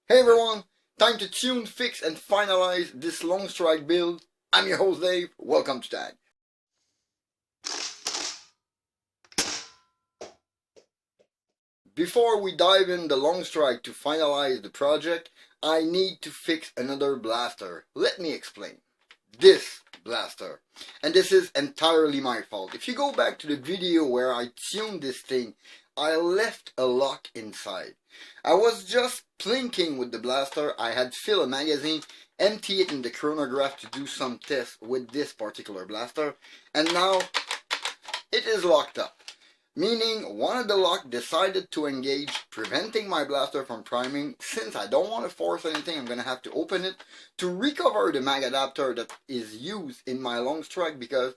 Hey everyone, time to tune, fix, and finalize this Longstrike build. I'm your host Dave, welcome to Tag. Before we dive in the Longstrike to finalize the project, I need to fix another blaster. Let me explain. This blaster. And this is entirely my fault. If you go back to the video where I tuned this thing, I left a lock inside. I was just plinking with the blaster. I had filled a magazine, empty it in the chronograph to do some tests with this particular blaster, and now it is locked up. Meaning one of the lock decided to engage, preventing my blaster from priming. Since I don't want to force anything, I'm going to have to open it to recover the mag adapter that is used in my Longstrike, because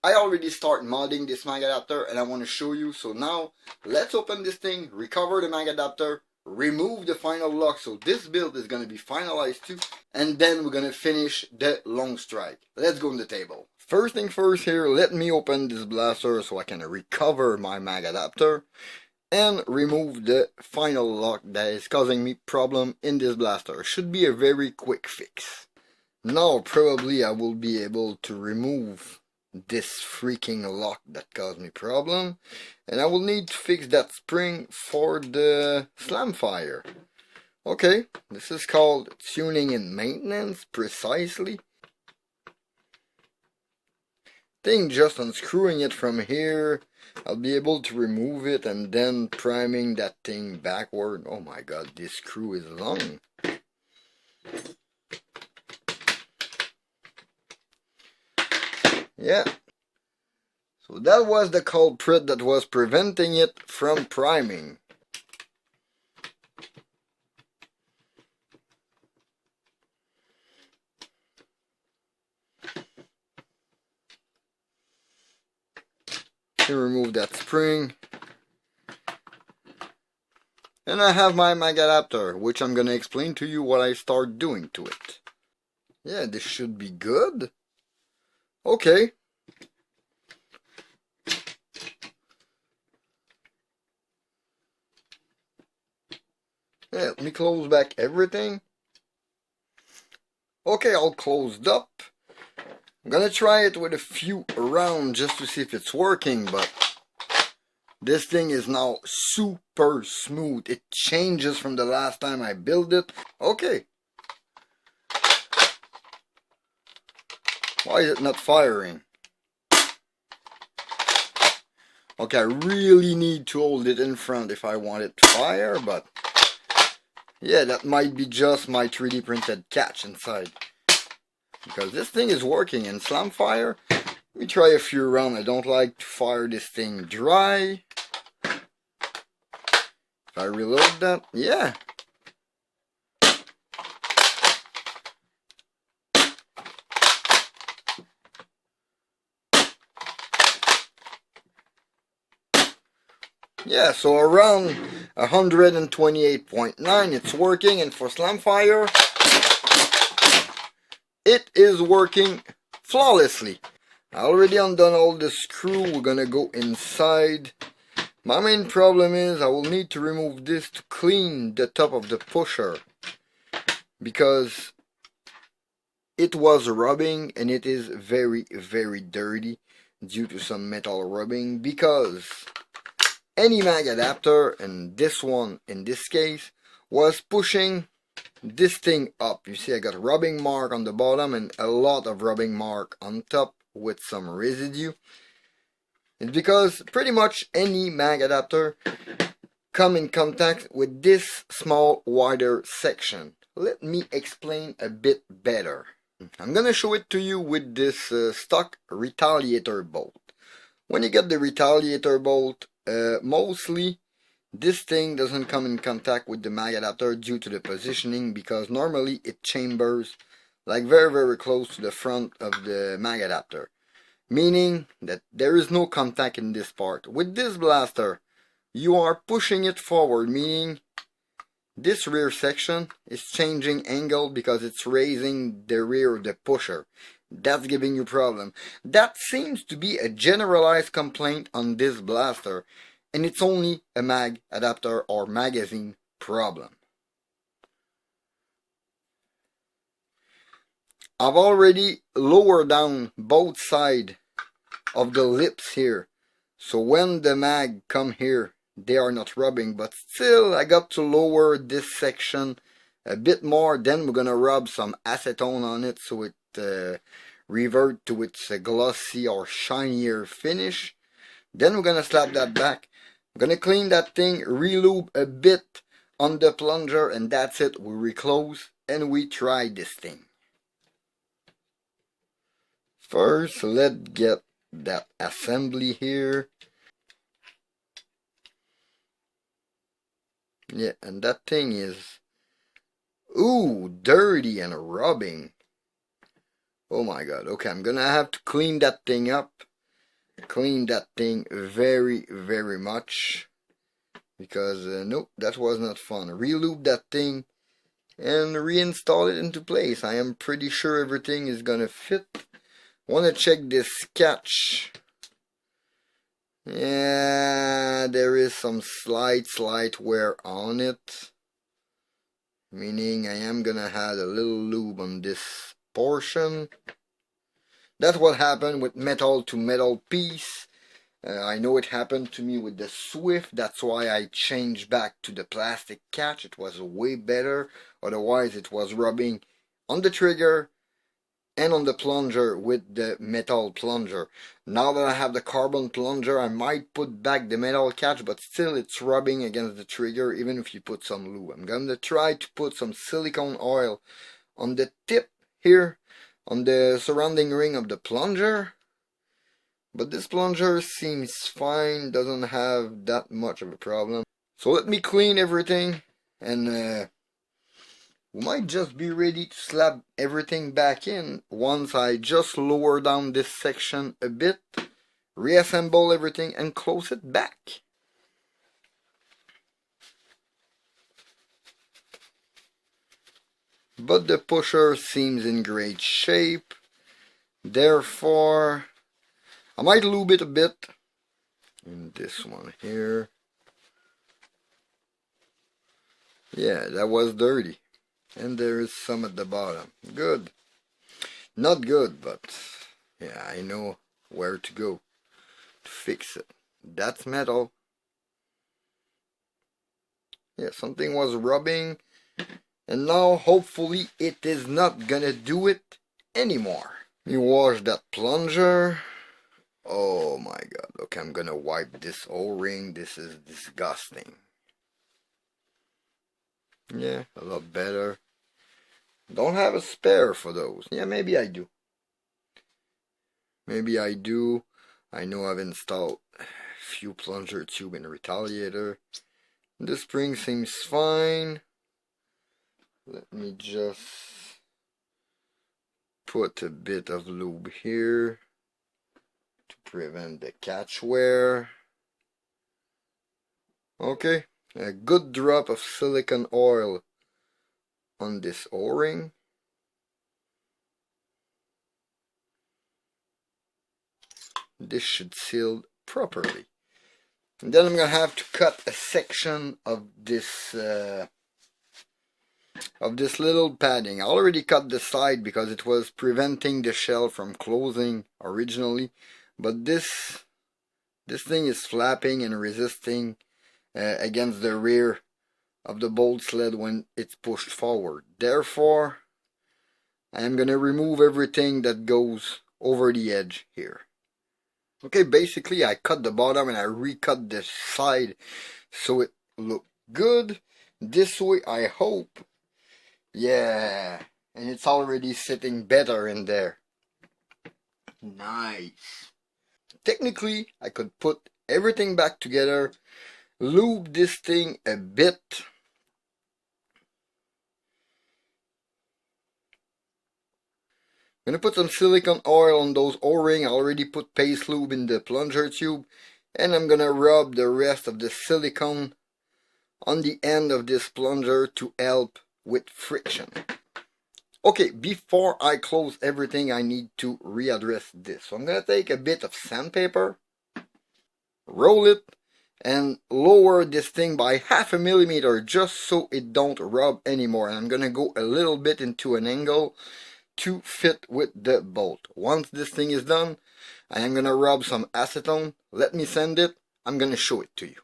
I already start modding this mag adapter and I want to show you. So now let's open this thing, recover the mag adapter, remove the final lock, so this build is going to be finalized too, and then we're going to finish the Longstrike. Let's go on the table. First thing first here, let me open this blaster so I can recover my mag adapter and remove the final lock that is causing me problem in this blaster. Should be a very quick fix. Now probably I will be able to remove this freaking lock that caused me problem, and I will need to fix that spring for the slam fire. Okay, this is called tuning and maintenance precisely. Think just unscrewing it from here, I'll be able to remove it and then priming that thing backward. Oh my god, this screw is long. Yeah. So that was the culprit that was preventing it from priming. Remove that spring, and I have my mag adapter, which I'm gonna explain to you what I start doing to it. Yeah, this should be good. Okay. Yeah, let me close back everything. Okay, all closed up. I'm gonna try it with a few around just to see if it's working, but this thing is now super smooth. It changes from the last time I built it. Okay. Why is it not firing? Okay, I really need to hold it in front if I want it to fire, but yeah, that might be just my 3D printed catch inside. Because this thing is working in slam fire. Let me try a few rounds. I don't like to fire this thing dry. If I reload that, yeah. Yeah, so around 128.9 it's working, and for slam fire it is working flawlessly. I already undone all the screw. We're gonna go inside. My main problem is I will need to remove this to clean the top of the pusher, because it was rubbing and it is very dirty due to some metal rubbing, because any mag adapter, and this one in this case, was pushing this thing up. You see I got a rubbing mark on the bottom and a lot of rubbing mark on top with some residue. It's because pretty much any mag adapter come in contact with this small wider section. Let me explain a bit better. I'm gonna show it to you with this stock retaliator bolt. When you get the retaliator bolt, mostly this thing doesn't come in contact with the mag adapter due to the positioning, because normally it chambers like very close to the front of the mag adapter, meaning that there is no contact in this part. With this blaster, you are pushing it forward, meaning this rear section is changing angle because it's raising the rear of the pusher. That's giving you problem. That seems to be a generalized complaint on this blaster, and it's only a mag adapter or magazine problem. I've already lowered down both sides of the lips here. So when the mag come here, they are not rubbing, but still I got to lower this section a bit more. Then we're gonna rub some acetone on it so it revert to its glossy or shinier finish. Then we're gonna slap that back. I'm gonna clean that thing, re-lube a bit on the plunger, and that's it. We reclose and we try this thing. First, let's get that assembly here. Yeah, and that thing is, ooh, dirty and rubbing. Oh my god. Okay, I'm gonna have to clean that thing up. Clean that thing very, very much. Because, nope, that was not fun. Re-lube that thing and reinstall it into place. I am pretty sure everything is gonna fit. Wanna check this catch. Yeah, there is some slight wear on it. Meaning I am gonna add a little lube on this portion. That's what happened with metal to metal piece. I know it happened to me with the Swift. That's why I changed back to the plastic catch. It was way better. Otherwise it was rubbing on the trigger and on the plunger with the metal plunger. Now that I have the carbon plunger, I might put back the metal catch, but still it's rubbing against the trigger even if you put some lube. I'm going to try to put some silicone oil on the tip here, on the surrounding ring of the plunger. But this plunger seems fine, doesn't have that much of a problem. So let me clean everything, and we might just be ready to slap everything back in once I just lower down this section a bit, reassemble everything and close it back. But the pusher seems in great shape, therefore I might lube it a bit. And this one here, yeah, that was dirty. And there is some at the bottom. Good. Not good, but yeah, I know where to go to fix it. That's metal. Yeah, something was rubbing, and now hopefully it is not gonna do it anymore. Let me wash that plunger. Oh my god. Okay, I'm gonna wipe this O-ring. This is disgusting. Yeah, a lot better. Don't have a spare for those. Yeah, maybe I do. Maybe I do. I know I've installed a few plunger tube in a retaliator. The spring seems fine. Let me just put a bit of lube here to prevent the catch wear. Okay, a good drop of silicone oil on this O-ring. This should seal properly. And then I'm gonna have to cut a section of this little padding. I already cut the side because it was preventing the shell from closing originally, but this thing is flapping and resisting against the rear of the bolt sled when it's pushed forward. Therefore, I am gonna remove everything that goes over the edge here. Okay, basically I cut the bottom and I recut the side so it looked good. This way, I hope. Yeah, and it's already sitting better in there. Nice. Technically, I could put everything back together, lube this thing a bit. I'm gonna put some silicone oil on those O-ring. I already put paste lube in the plunger tube, and I'm gonna rub the rest of the silicone on the end of this plunger to help with friction. Okay, before I close everything, I need to readdress this. So I'm gonna take a bit of sandpaper, roll it, and lower this thing by 0.5 millimeter just so it don't rub anymore. And I'm gonna go a little bit into an angle to fit with the bolt. Once this thing is done, I am gonna rub some acetone. Let me sand it. I'm gonna show it to you.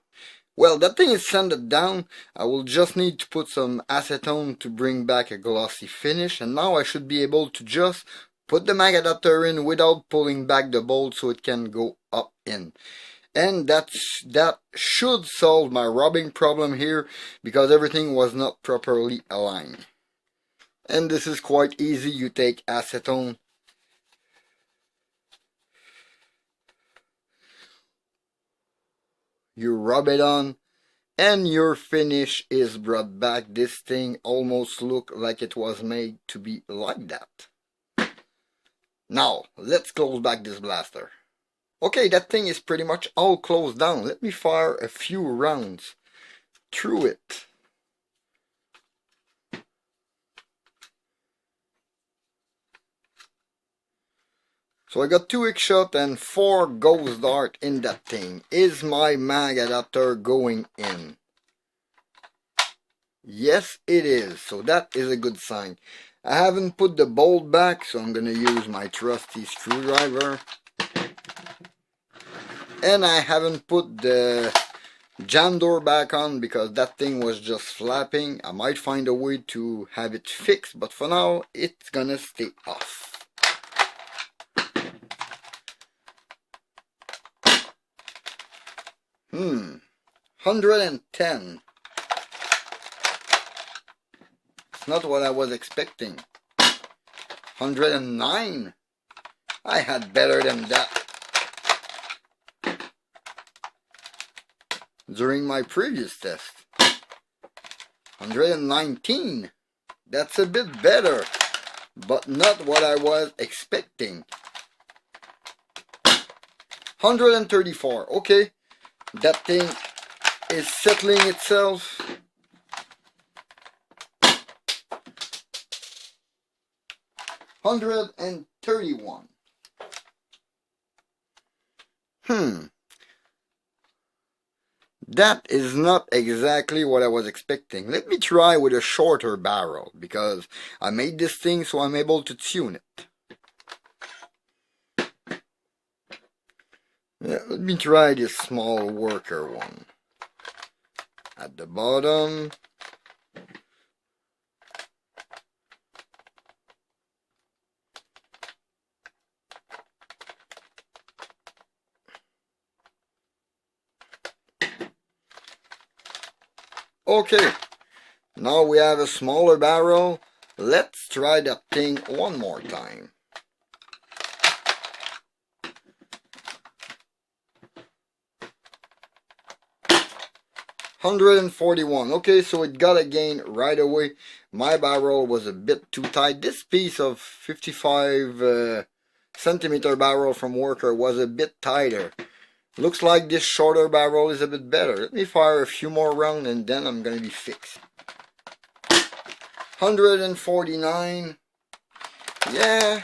Well, that thing is sanded down. I will just need to put some acetone to bring back a glossy finish, and now I should be able to just put the mag adapter in without pulling back the bolt so it can go up in. And that should solve my rubbing problem here, because everything was not properly aligned. And this is quite easy. You take acetone, you rub it on, and your finish is brought back. This thing almost looked like it was made to be like that. Now, let's close back this blaster. Okay, that thing is pretty much all closed down. Let me fire a few rounds through it. So I got 2 X shot and 4 ghost dart in that thing. Is my mag adapter going in? Yes, it is. So that is a good sign. I haven't put the bolt back, so I'm gonna use my trusty screwdriver. And I haven't put the jam door back on because that thing was just flapping. I might find a way to have it fixed, but for now it's gonna stay off. 110. It's not what I was expecting. 109. I had better than that during my previous test. 119. That's a bit better, but not what I was expecting. 134. Okay, that thing is settling itself. 131. That is not exactly what I was expecting. Let me try with a shorter barrel, because I made this thing so I'm able to tune it. Yeah, let me try this small worker one. At the bottom. Okay, now we have a smaller barrel. Let's try that thing one more time. $141. Okay, so it got a gain right away. My barrel was a bit too tight. This piece of 55 centimeter barrel from Worker was a bit tighter. Looks like this shorter barrel is a bit better. Let me fire a few more rounds and then I'm gonna be fixed. 149. Yeah,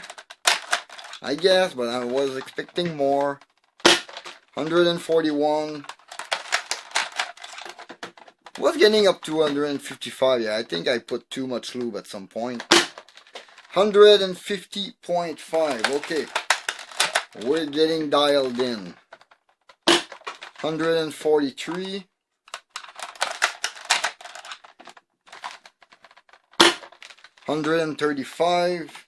I guess, but I was expecting more. 141. Was getting up to 155. Yeah, I think I put too much lube at some point. 150.5. Okay, we're getting dialed in. 143. 135.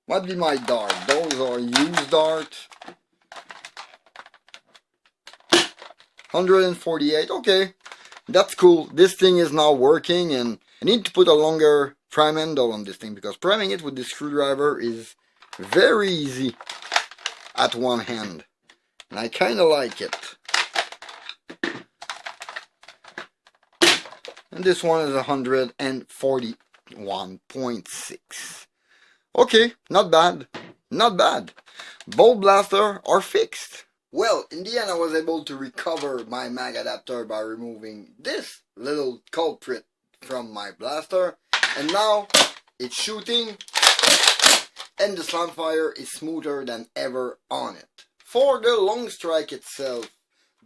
Might be my dart. Those are used dart. 148. Okay, that's cool. This thing is now working, and I need to put a longer prime handle on this thing, because priming it with the screwdriver is very easy at one hand, and I kind of like it. And this one is 141.6. Okay, not bad. Not bad. Bolt blaster are fixed. Well, in the end I was able to recover my mag adapter by removing this little culprit from my blaster. And now it's shooting, and the slam fire is smoother than ever on it. For the Longstrike itself,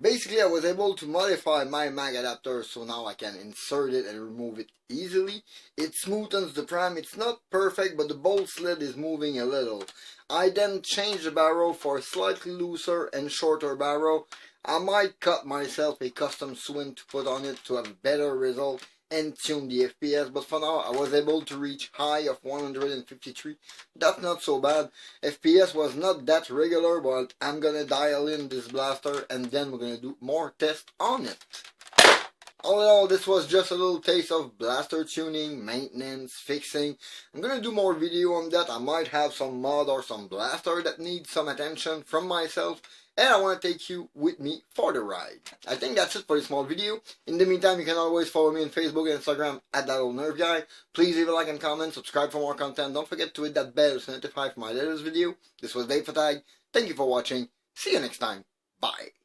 Basically, I was able to modify my mag adapter so now I can insert it and remove it easily. It smoothens the pram. It's not perfect, but the bolt sled is moving a little. I then changed the barrel for a slightly looser and shorter barrel. I might cut myself a custom swing to put on it to have a better result and tune the FPS, but for now I was able to reach high of 153. That's not so bad. FPS was not that regular, but I'm gonna dial in this blaster and then we're gonna do more tests on it. All in all, this was just a little taste of blaster tuning, maintenance, fixing. I'm gonna do more video on that. I might have some mod or some blaster that needs some attention from myself, and I want to take you with me for the ride. I think that's it for this small video. In the meantime, you can always follow me on Facebook and Instagram at that old Nerf guy. Please leave a like and comment, subscribe for more content. Don't forget to hit that bell to notify for my latest video. This was Dave Fatag. Thank you for watching. See you next time. Bye.